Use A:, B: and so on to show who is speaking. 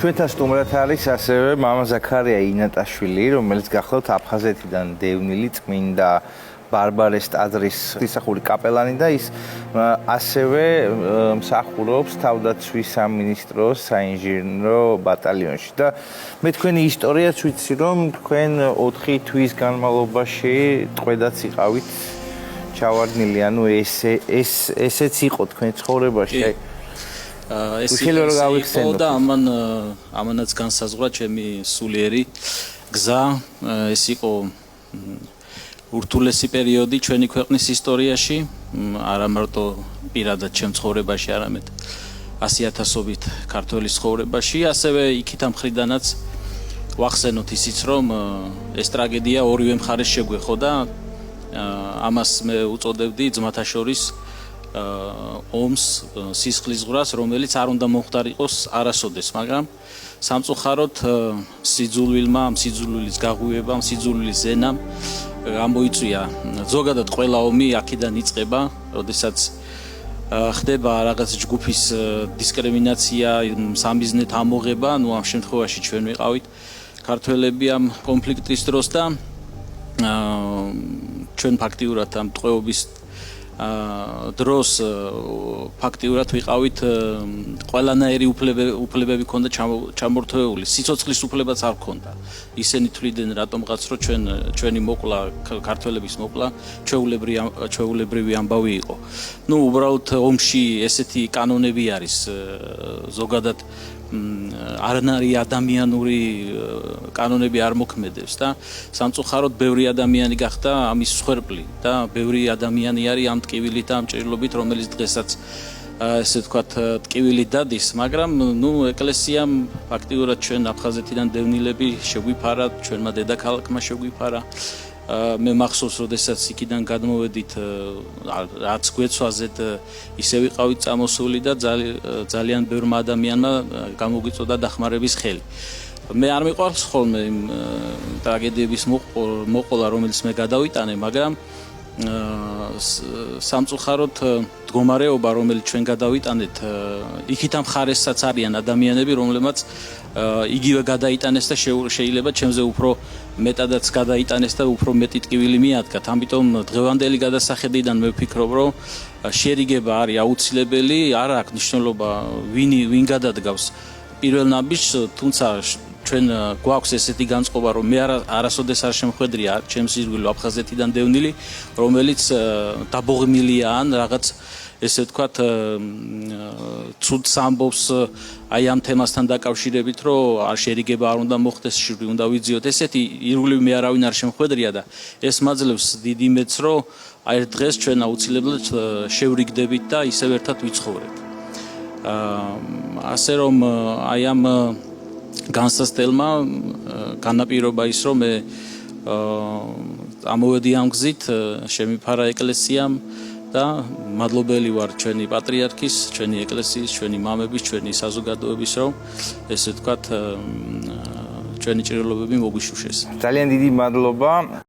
A: ჩვენთან სტუმრად არის ასევე მამა ზაქარია ინატაშვილი, რომელიც გახლავთ აფხაზეთიდან დევნილი წმინდა ბარბარეს ტაძრის ღვთისმსახური კაპელანი და ის ასევე მსახურობს თავდაცვის სამინისტროს საინჟინრო ბატალიონში და მე თქვენი ისტორიაც ვიცი, რომ თქვენ 4 თვის განმავლობაში ტყვედაც იყავით ჩავარდნილი, ანუ ესეც იყო თქვენ ცხოვრებაში.
B: ეს იყო და ამანაც განსაზღვრა ჩემი სულიერი გზა. ეს იყო ურთულესი პერიოდი ჩვენი ქვეყნის ისტორიაში, არა მარტო პირადად ჩემ ცხოვრებაში, არამედ 100,000-ობით ქართველის ცხოვრებაში. ასევე იქით ამ მხრიდანაც ვახსენოთ ისიც, რომ ეს ტრაგედია ორივე მხარეს შეგვეხო და ამას მე უწოდებდი ძმათა შორის ომს, სისხლისღვრას, რომელიც არ უნდა მომხდარიყოს არასოდეს, მაგრამ სამწუხაროდ სიძულვილმა, სიძულვილის გაღვივებამ, სიძულვილის ზენამ გამოიწვია ზოგადად ყველა ომი აქედან იწყება, როდესაც ხდება რაღაც ჯგუფის დისკრიმინაცია, სამიზნედ ამოღება, ну ამ შემთხვევაში ჩვენ ვიყავით ქართველები ამ კონფლიქტის დროს და ჩვენ ფაქტიურად ამ ტყვეობის დროს ფაქტიურად ვიყავით ყველანაირი უფლებები ქონდა ჩამორთვეული, სიცოცხლის უფლებაც არ ქონდა. ისინი თვლიდნენ რატომღაც რომ ჩვენი მოკლა, ქართველების მოკლა ჩვეულებრივი ამბავი იყო. ну უბრალოდ ომში ესეთი კანონები არის ზოგადად არანარი ადამიანური კანონები არ მოქმედებს და სამწუხაროდ ბევრი ადამიანი გახდა ამის მსხვერპლი და ბევრი ადამიანი არის ამ ტკივილით და ამ ჭრილობით, რომელიც დღესაც ესე ვთქვათ ტკივილით დადის, მაგრამ ну ეკლესიამ ფაქტიურად ჩვენ აფხაზეთიდან დევნილები შეგვიფარა, ჩვენმა დედაქალაქმა შეგვიფარა. მე მახსოვს, როდესაც იქიდან გადმოვედით, რაც გვეცვაზეთ, ისე ვიყავით წამოსული და ძალიან ბევრმა ადამიანმა გამოგვიწოდა დახმარების ხელი. მე არ მიყვარს ხოლმე იმ ტრაგედიების მოყოლა, რომელიც მე გადავიტანე, მაგრამ სამწუხაროდ მდგომარეობა, რომელიც ჩვენ გადავიტანეთ, იქით ამ ხარესაც არიან ადამიანები, რომლებმაც იგივე გადაიტანეს და შეიძლება ჩემზე უფრო მეტადაც გადაიტანეს და უფრო მეტი ტკივილი მიადგათ. ამიტომ დღევანდელი გადასახედიდან მე ვფიქრობ, რომ შერიგება არის აუცილებელი, არ აქვს მნიშვნელობა ვინ გადადგავს პირველ ნაბიჯს, თუმცა ჩვენ გვაქვს ესეთი განწყობა, რომ მე არასოდეს არ შემხვედრია ჩემს ირგვლივ აფხაზეთიდან დევნილი, რომელიც დაბოღმილია ან რაღაც ესე ვთქვათ ცუდს ამბობს აი ამ თემასთან დაკავშირებით, რომ არ შერიგება არ უნდა მოხდეს, შვილი უნდა ვიძიოთ. ესეთი ირგვლივ მე არავინ არ შემხვედრია და ეს მაძლევს დიდ იმედს, რომ აი დღეს ჩვენ აუცილებლად შევრიგდებით და ისევ ერთად ვიცხოვრებთ. ასე რომ აი ამ განსასწელმა განაპირობა ის, რომ მე ამოვედი ამ გზით, შემიფარა ეკლესიამ და მადლობელი ვარ ჩვენი პატრიარქის, ჩვენი ეკლესიის, ჩვენი მამების, ჩვენი საზოგადოების, რომ ესე ვთქვათ ჩვენი ჭრილობები მოგვიშუშეს.
A: ძალიან დიდი მადლობა.